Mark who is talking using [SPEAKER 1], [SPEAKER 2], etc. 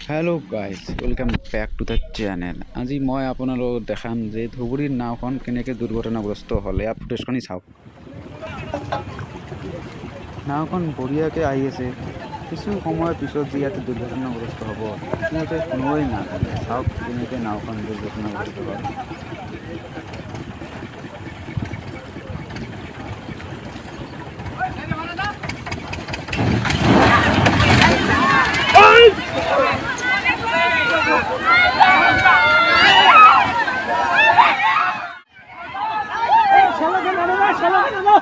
[SPEAKER 1] Hello' guys welcome back to the channel. আজি মই আপোনালোকক দেখাম যে ধুবুৰীৰ নাওখন কেনেকৈ দুৰ্ঘটনাগ্ৰস্ত হ'ল। ইয়াৰ ফুটেজখনি চাওক। নাওখন বঢ়িয়াকৈ আহি আছে, কিছু সময়ৰ পিছত যে ইয়াতে দুৰ্ঘটনাগ্ৰস্ত হ'ব সিহঁতে কোনোৱে নাজানে। চাওক কেনেকৈ নাওখন দুৰ্ঘটনাগ্ৰস্ত হ'ল।
[SPEAKER 2] Hello.